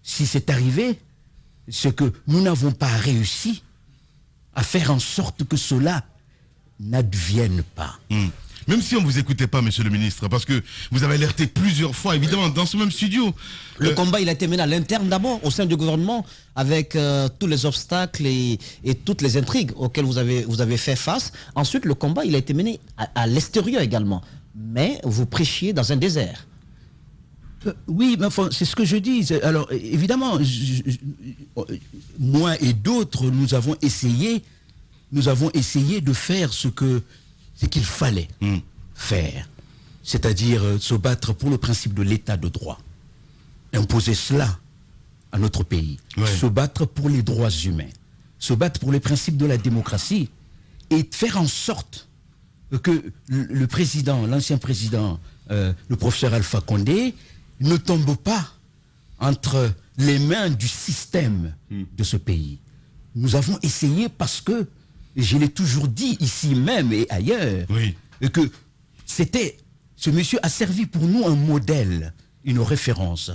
si c'est arrivé, c'est que nous n'avons pas réussi à faire en sorte que cela n'advienne pas. Même si on ne vous écoutait pas, monsieur le ministre, parce que vous avez alerté plusieurs fois, évidemment, dans ce même studio. Le combat, il a été mené à l'interne d'abord, au sein du gouvernement, avec tous les obstacles et toutes les intrigues auxquelles vous avez fait face. Ensuite, le combat, il a été mené à l'extérieur également. Mais vous prêchiez dans un désert. Oui, mais enfin, c'est ce que je dis. Alors, évidemment, moi et d'autres, nous avons essayé de faire ce qu'il fallait faire. C'est-à-dire se battre pour le principe de l'état de droit. Imposer cela à notre pays. Se battre pour les droits humains. Se battre pour les principes de la démocratie. Et faire en sorte que le président, l'ancien président, le professeur Alpha Condé, ne tombe pas entre les mains du système de ce pays. Nous avons essayé parce que, je l'ai toujours dit ici même et ailleurs, que ce monsieur a servi pour nous un modèle, une référence.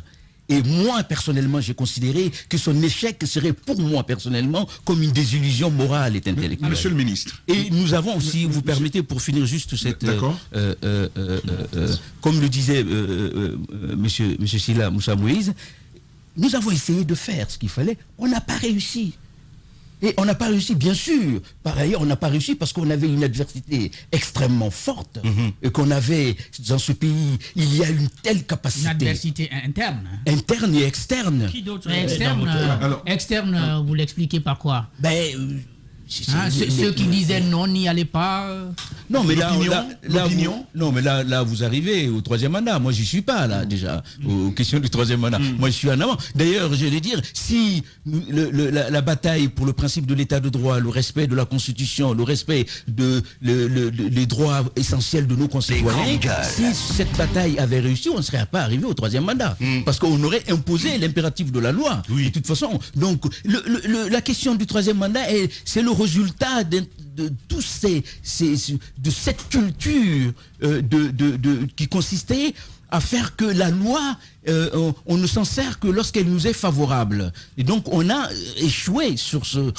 Et moi, personnellement, j'ai considéré que son échec serait pour moi, personnellement, comme une désillusion morale et intellectuelle. Monsieur le ministre. Et nous avons, si vous permettez, pour finir juste cette... comme le disait monsieur Silla Moussa Moïse, nous avons essayé de faire ce qu'il fallait. On n'a pas réussi. Et on n'a pas réussi, bien sûr. Par ailleurs, on n'a pas réussi parce qu'on avait une adversité extrêmement forte et qu'on avait, dans ce pays, il y a une telle capacité. Une adversité interne. Interne et externe. Qui d'autre externe, vous l'expliquez par quoi? Ceux qui disaient non, n'y allez pas. Non, mais là, vous arrivez au troisième mandat. Moi, j'y suis pas, là, déjà, aux questions du troisième mandat. Moi, je suis en avant. D'ailleurs, je vais dire, si la bataille pour le principe de l'état de droit, le respect de la Constitution, le respect des droits essentiels de nos concitoyens, si cette bataille avait réussi, on ne serait pas arrivé au troisième mandat. Parce qu'on aurait imposé l'impératif de la loi. De toute façon. Donc, la question du troisième mandat, c'est le résultat de cette culture qui consistait à faire que la loi, on ne s'en sert que lorsqu'elle nous est favorable. Et donc on a échoué sur ce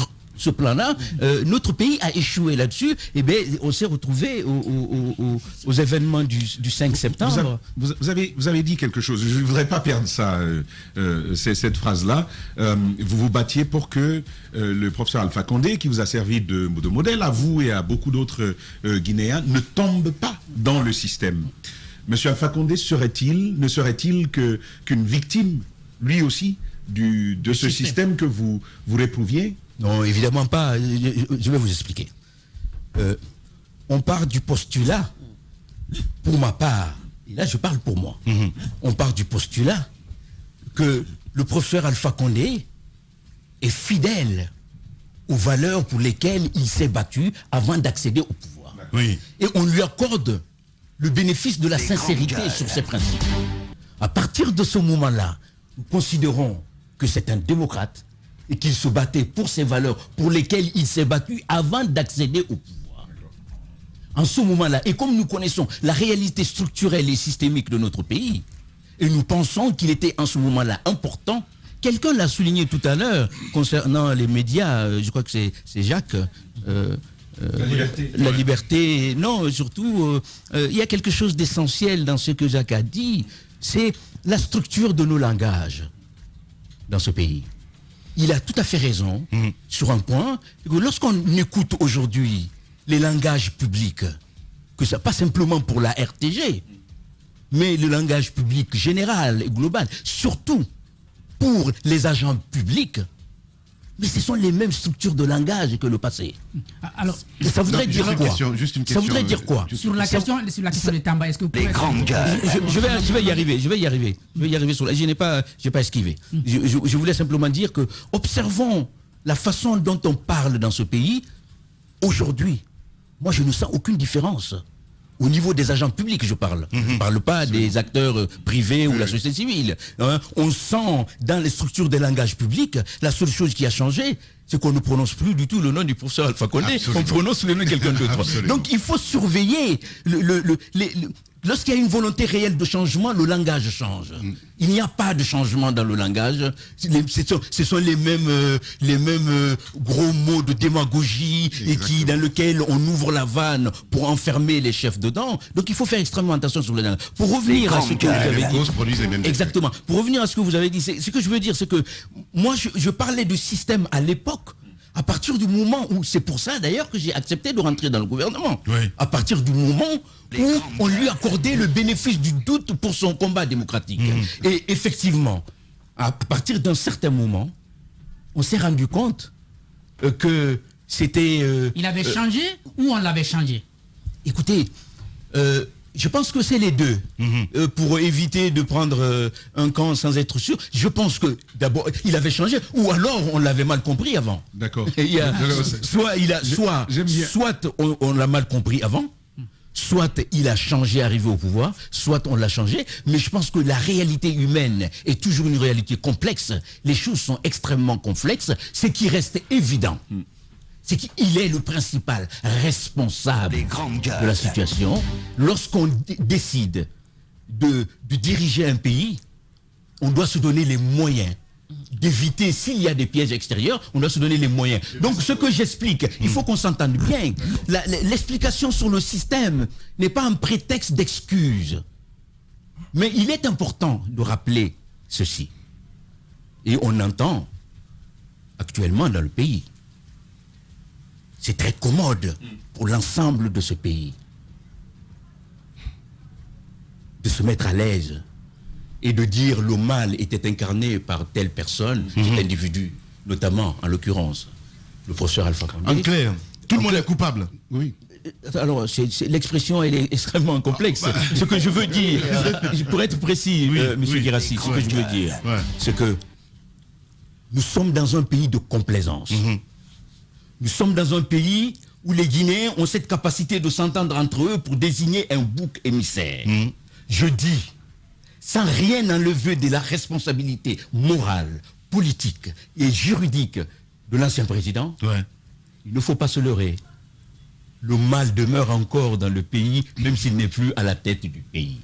plan-là. Notre pays a échoué là-dessus. Et bien, on s'est retrouvé aux événements du 5 septembre. Vous avez dit quelque chose. Je ne voudrais pas perdre ça, cette phrase-là. Vous vous battiez pour que le professeur Alpha Condé, qui vous a servi de modèle à vous et à beaucoup d'autres Guinéens, ne tombe pas dans le système. Monsieur Alpha Condé ne serait-il qu'une victime, lui aussi, de ce système que vous réprouviez? Non, évidemment pas. Je vais vous expliquer. On part du postulat, pour ma part, et là je parle pour moi, on part du postulat que le professeur Alpha Condé est fidèle aux valeurs pour lesquelles il s'est battu avant d'accéder au pouvoir. Et on lui accorde le bénéfice de la sincérité sur ses principes. À partir de ce moment-là, nous considérons que c'est un démocrate et qu'il se battait pour ces valeurs pour lesquelles il s'est battu avant d'accéder au pouvoir. En ce moment-là, et comme nous connaissons la réalité structurelle et systémique de notre pays, et nous pensons qu'il était en ce moment-là important, quelqu'un l'a souligné tout à l'heure concernant les médias, je crois que c'est Jacques, la liberté, non, surtout, il y a quelque chose d'essentiel dans ce que Jacques a dit, c'est la structure de nos langages dans ce pays. il a tout à fait raison sur un point. Lorsqu'on écoute aujourd'hui les langages publics, que ça pas simplement pour la RTG, mais le langage public général et global, surtout pour les agents publics, mais ce sont les mêmes structures de langage que le passé. Alors, ça voudrait dire quoi? Ça voudrait dire quoi? Sur la question de Tamba, est-ce que vous pouvez... Les grandes gueules. Je vais y arriver. Je vais y arriver sur la... Je n'ai pas esquivé. Je voulais simplement dire que observons la façon dont on parle dans ce pays. Aujourd'hui, moi je ne sens aucune différence. Au niveau des agents publics, je parle. Je ne parle pas des acteurs privés ou la société civile. On sent dans les structures des langages publics, la seule chose qui a changé, c'est qu'on ne prononce plus du tout le nom du professeur Alpha Condé. On prononce le nom de quelqu'un d'autre. Donc il faut surveiller lorsqu'il y a une volonté réelle de changement, le langage change. Il n'y a pas de changement dans le langage. Ce sont les mêmes gros mots de démagogie et dans lesquels on ouvre la vanne pour enfermer les chefs dedans. Donc il faut faire extrêmement attention sur le langage. Pour revenir à ce que vous avez dit, exactement. Pour revenir à ce que vous avez dit, ce que je veux dire, c'est que moi je parlais de système à l'époque. À partir du moment où, c'est pour ça d'ailleurs que j'ai accepté de rentrer dans le gouvernement, à partir du moment où on lui accordait le bénéfice du doute pour son combat démocratique. Et effectivement, à partir d'un certain moment, on s'est rendu compte que c'était... il avait changé ou on l'avait changé? Écoutez, je pense que c'est les deux. Pour éviter de prendre un camp sans être sûr, je pense que d'abord il avait changé, ou alors on l'avait mal compris avant. D'accord. Soit on l'a mal compris avant, soit il a changé, arrivé au pouvoir, soit on l'a changé. Mais je pense que la réalité humaine est toujours une réalité complexe. Les choses sont extrêmement complexes. Ce qui reste évident, c'est qu'il est le principal responsable de la situation. Lorsqu'on décide de diriger un pays, on doit se donner les moyens d'éviter, s'il y a des pièges extérieurs, on doit se donner les moyens. Donc ce que j'explique, il faut qu'on s'entende bien. L'explication sur le système n'est pas un prétexte d'excuse. Mais il est important de rappeler ceci. Et on entend actuellement dans le pays, c'est très commode pour l'ensemble de ce pays de se mettre à l'aise et de dire le mal était incarné par telle personne, cet individu, notamment, en l'occurrence, le professeur Alpha Condé. En clair, tout le monde est coupable. Oui. Alors, l'expression, elle est extrêmement complexe. Ce que je veux dire, pour être précis, M. Guirassy, ce que je veux dire, c'est que nous sommes dans un pays de complaisance. Nous sommes dans un pays où les Guinéens ont cette capacité de s'entendre entre eux pour désigner un bouc émissaire. Je dis, sans rien enlever de la responsabilité morale, politique et juridique de l'ancien président, il ne faut pas se leurrer. Le mal demeure encore dans le pays, même s'il n'est plus à la tête du pays.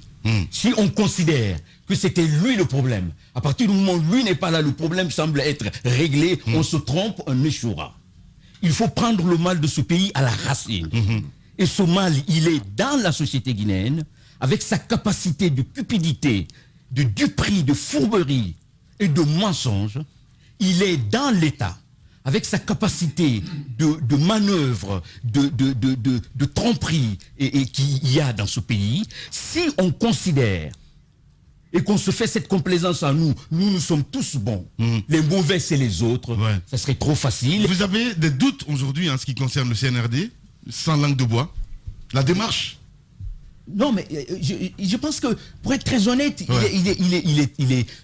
Si on considère que c'était lui le problème, à partir du moment où lui n'est pas là, le problème semble être réglé, on se trompe, on échouera. Il faut prendre le mal de ce pays à la racine. Et ce mal, il est dans la société guinéenne, avec sa capacité de cupidité, de duperie, de fourberie et de mensonge. Il est dans l'État, avec sa capacité de manœuvre, de tromperie et qu'il y a dans ce pays. Si on considère et qu'on se fait cette complaisance à nous sommes tous bons. Les mauvais, c'est les autres. Ça serait trop facile. Vous avez des doutes aujourd'hui en ce qui concerne le CNRD, sans langue de bois? La démarche? Non, mais je pense que, pour être très honnête,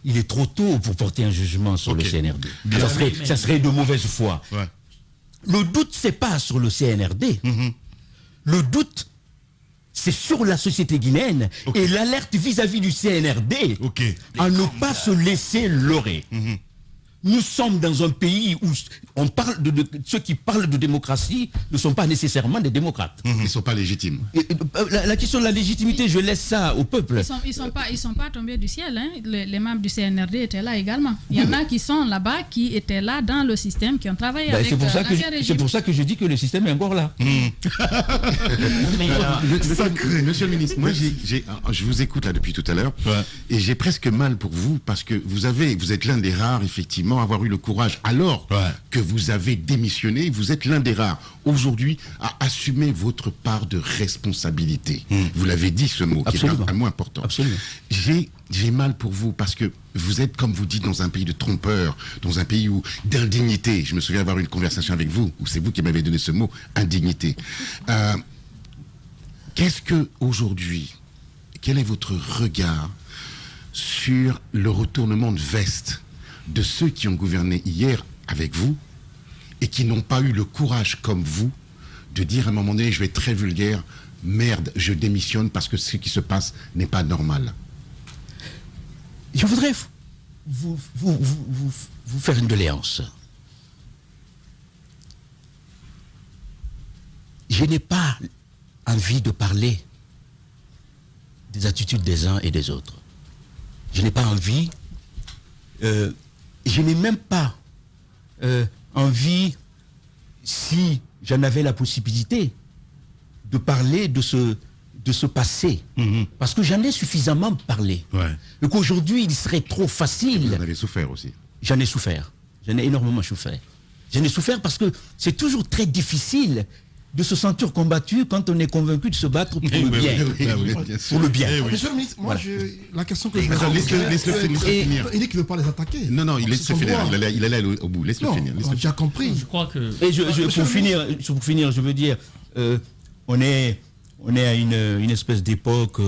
il est trop tôt pour porter un jugement sur le CNRD. Ça serait de mauvaise foi. Le doute, c'est pas sur le CNRD. Le doute, c'est sur la société guinéenne et l'alerte vis-à-vis du CNRD à ne pas se laisser leurrer. Nous sommes dans un pays où on parle ceux qui parlent de démocratie ne sont pas nécessairement des démocrates. Ils ne sont pas légitimes. La question de la légitimité, je laisse ça au peuple. Ils sont pas tombés du ciel. Hein. Les membres du CNRD étaient là également. Il y en a qui sont là-bas, qui étaient là dans le système, qui ont travaillé avec l'ancien régime. C'est pour ça que je dis que le système est encore là. Monsieur le ministre, moi je vous écoute là depuis tout à l'heure et j'ai presque mal pour vous parce que vous êtes l'un des rares, effectivement, effectivement avoir eu le courage, alors que vous avez démissionné, vous êtes l'un des rares aujourd'hui à assumer votre part de responsabilité. Vous l'avez dit, ce mot, qui est un mot important. Absolument. J'ai mal pour vous parce que vous êtes, comme vous dites, dans un pays de trompeurs, dans un pays d'indignité. Je me souviens avoir eu une conversation avec vous, où c'est vous qui m'avez donné ce mot, indignité. Qu'est-ce que aujourd'hui, quel est votre regard sur le retournement de veste de ceux qui ont gouverné hier avec vous et qui n'ont pas eu le courage comme vous de dire à un moment donné, je vais être très vulgaire, merde, je démissionne parce que ce qui se passe n'est pas normal. Je voudrais vous faire une doléance. Je n'ai pas envie de parler des attitudes des uns et des autres. Je n'ai pas envie, je n'ai même pas envie, si j'en avais la possibilité, de parler de ce passé. Parce que j'en ai suffisamment parlé. Et qu'aujourd'hui, il serait trop facile. Vous en avez souffert aussi. J'en ai souffert. J'en ai énormément souffert. J'en ai souffert parce que c'est toujours très difficile de se sentir combattu quand on est convaincu de se battre pour le bien. Pour le bien. Monsieur le ministre, moi, la question que je vais laisse-le finir. Il dit qu'il ne veut pas les attaquer. Non, il laisse finir. Il allait au bout. Laisse-le finir. On a déjà compris. Je crois que... Et pour finir, je veux dire, on est à une espèce d'époque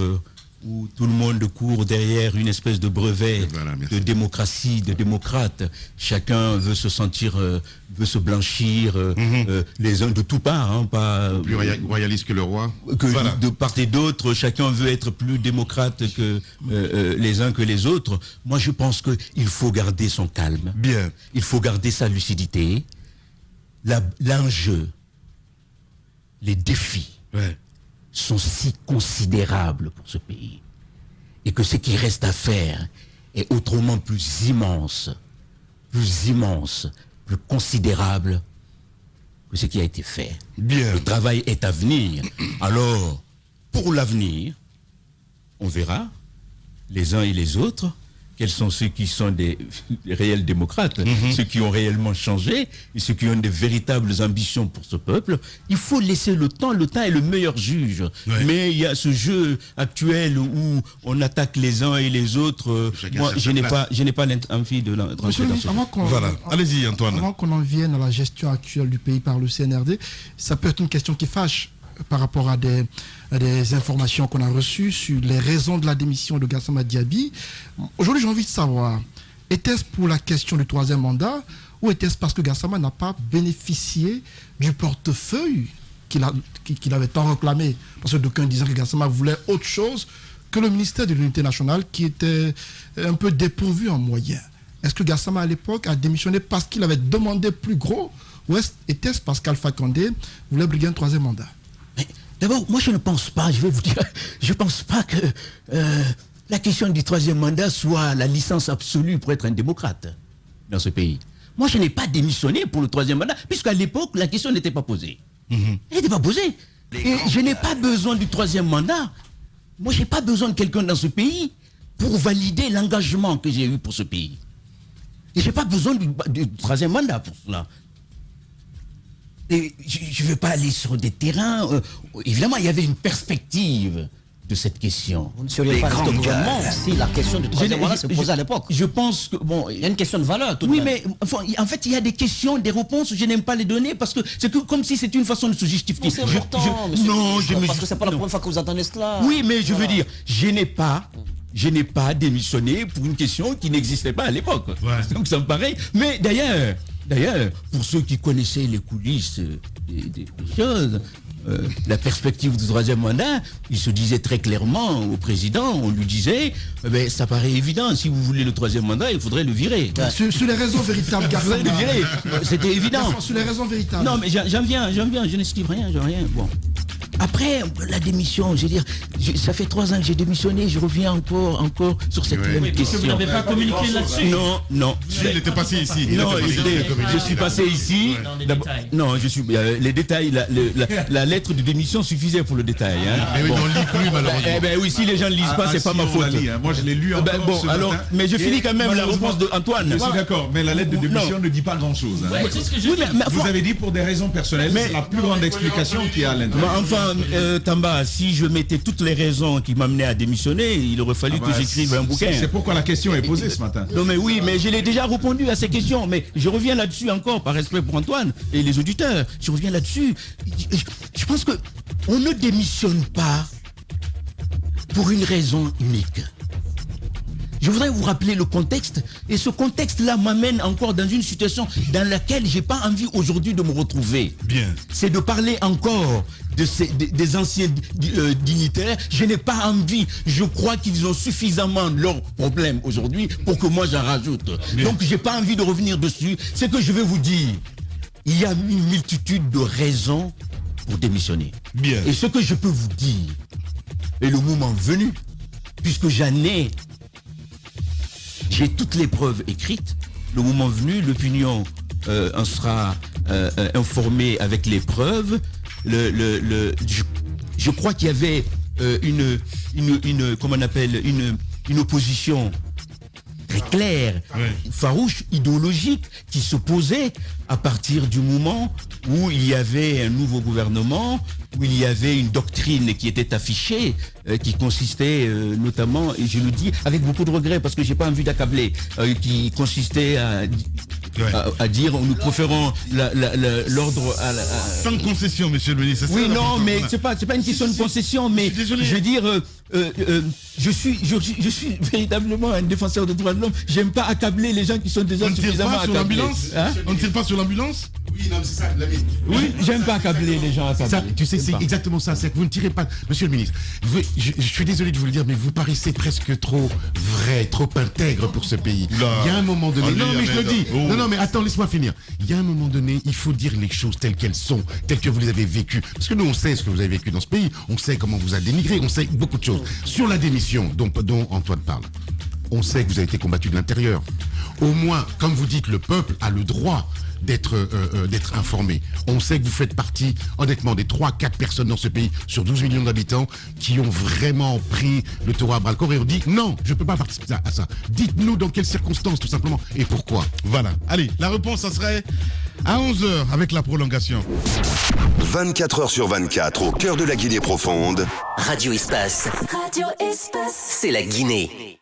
où tout le monde court derrière une espèce de brevet de démocratie, de démocrate. Chacun veut se sentir, veut se blanchir, les uns de tout part, pas plus royaliste que le roi. De part et d'autre, chacun veut être plus démocrate que les uns que les autres. Moi, je pense qu'il faut garder son calme. Bien. Il faut garder sa lucidité. L'enjeu, les défis sont si considérables pour ce pays et que ce qui reste à faire est autrement plus immense, plus considérable que ce qui a été fait. Bien. Le travail est à venir. Alors, pour l'avenir, on verra les uns et les autres quels sont ceux qui sont des réels démocrates, ceux qui ont réellement changé, et ceux qui ont de véritables ambitions pour ce peuple. Il faut laisser le temps est le meilleur juge. Mais il y a ce jeu actuel où on attaque les uns et les autres. Moi, je n'ai pas envie de rentrer dans ce jeu. Allez-y, Antoine. Avant qu'on en vienne à la gestion actuelle du pays par le CNRD, ça peut être une question qui fâche par rapport à des informations qu'on a reçues sur les raisons de la démission de Gassama Diaby. Aujourd'hui, j'ai envie de savoir, était-ce pour la question du troisième mandat ou était-ce parce que Gassama n'a pas bénéficié du portefeuille qu'il avait tant réclamé? Parce que d'aucuns disaient que Gassama voulait autre chose que le ministère de l'Unité nationale qui était un peu dépourvu en moyens. Est-ce que Gassama à l'époque a démissionné parce qu'il avait demandé plus gros ou était-ce parce qu'Alpha Condé voulait briguer un troisième mandat? D'abord, moi je ne pense pas, je vais vous dire, je ne pense pas que la question du troisième mandat soit la licence absolue pour être un démocrate dans ce pays. Moi je n'ai pas démissionné pour le troisième mandat, puisqu'à l'époque la question n'était pas posée. Elle n'était pas posée. Et je n'ai pas besoin du troisième mandat. Moi je n'ai pas besoin de quelqu'un dans ce pays pour valider l'engagement que j'ai eu pour ce pays. Et je n'ai pas besoin du troisième mandat pour cela. Et je ne veux pas aller sur des terrains. Évidemment, il y avait une perspective de cette question. Vous ne seriez pas resté au gouvernement si la question du troisième mandat se posait à l'époque. Je pense que, bon... Il y a une question de valeur, tout de même. Oui, mais enfin, en fait, il y a des questions, des réponses, je n'aime pas les donner parce que c'est comme si c'était une façon de se justifier. C'est important, parce que c'est pas la première fois que vous entendez cela. Oui, mais je veux dire, je n'ai pas démissionné pour une question qui n'existait pas à l'époque. Donc ça me paraît... Mais D'ailleurs, pour ceux qui connaissaient les coulisses des choses, la perspective du troisième mandat, il se disait très clairement au président, on lui disait, ça paraît évident, si vous voulez le troisième mandat, il faudrait le virer. Sur les raisons véritables, Gassama. Le virer, c'était évident. Sur les raisons véritables. Non, mais j'en viens, je n'esquive rien, Bon. Après la démission, je veux dire, ça fait 3 ans que j'ai démissionné, je reviens encore sur cette même question. Vous n'avez pas communiqué là-dessus? Non. Il était passé ici. Je suis passé ici. Non, les détails, la lettre de démission suffisait pour le détail. Mais oui, on ne lit plus malheureusement. Eh ben oui, si les gens ne lisent pas, c'est pas ma faute. Moi, je l'ai lu encore ce matin. Mais je finis quand même la réponse d'Antoine. Je suis d'accord, mais la lettre de démission ne dit pas grand-chose. Vous avez dit pour des raisons personnelles, c'est la plus grande explication qu'il y a à l'intérieur. Enfin, Tamba, si je mettais toutes les raisons qui m'amenaient à démissionner, il aurait fallu que j'écrive un bouquin. C'est pourquoi la question est posée ce matin. Non mais oui, mais je l'ai déjà répondu à ces questions. Mais je reviens là-dessus encore, par respect pour Antoine et les auditeurs. Je reviens là-dessus. Je pense que on ne démissionne pas pour une raison unique. Je voudrais vous rappeler le contexte, et ce contexte-là m'amène encore dans une situation dans laquelle j'ai pas envie aujourd'hui de me retrouver. Bien. C'est de parler encore des anciens dignitaires. Je n'ai pas envie. Je crois qu'ils ont suffisamment leurs problèmes aujourd'hui pour que moi j'en rajoute. Bien. Donc j'ai pas envie de revenir dessus. C'est que je vais vous dire, il y a une multitude de raisons pour démissionner. Bien. Et ce que je peux vous dire, et le moment venu, puisque j'ai toutes les preuves écrites. Le moment venu, l'opinion en sera informée avec les preuves. Je crois qu'il y avait une opposition très claire, farouche, idéologique, qui s'opposait à partir du moment où il y avait un nouveau gouvernement, où il y avait une doctrine qui était affichée, qui consistait notamment, et je le dis avec beaucoup de regret parce que j'ai pas envie d'accabler, qui consistait à dire nous préférons l'ordre à sans concession, monsieur le ministre. Oui, non, mais c'est pas une question de concession, mais je veux dire, je suis véritablement un défenseur des droits de l'homme. J'aime pas accabler les gens qui sont déjà suffisamment accablés. On ne tire pas sur l'ambulance? Oui, non, c'est ça. Oui, j'aime pas accabler les gens accablés. Ça, tu sais, c'est exactement ça. C'est que vous ne tirez pas. Monsieur le ministre, je suis désolé de vous le dire, mais vous paraissez presque trop vrai, trop intègre pour ce pays. Il y a un moment donné. Non, mais je le dis. Non, mais attends, laisse-moi finir. Il y a un moment donné, il faut dire les choses telles qu'elles sont, telles que vous les avez vécues. Parce que nous, on sait ce que vous avez vécu dans ce pays. On sait comment vous a dénigré. On sait beaucoup de choses. Sur la démission dont Antoine parle, on sait que vous avez été combattu de l'intérieur. Au moins, comme vous dites, le peuple a le droit d'être informé. On sait que vous faites partie, honnêtement, des 3-4 personnes dans ce pays, sur 12 millions d'habitants, qui ont vraiment pris le taureau à bras-le-corps et ont dit non, je ne peux pas participer à ça. Dites-nous dans quelles circonstances, tout simplement, et pourquoi. Voilà. Allez, la réponse, ça serait à 11h avec la prolongation. 24 heures sur 24, au cœur de la Guinée profonde. Radio Espace. Radio Espace. C'est la Guinée.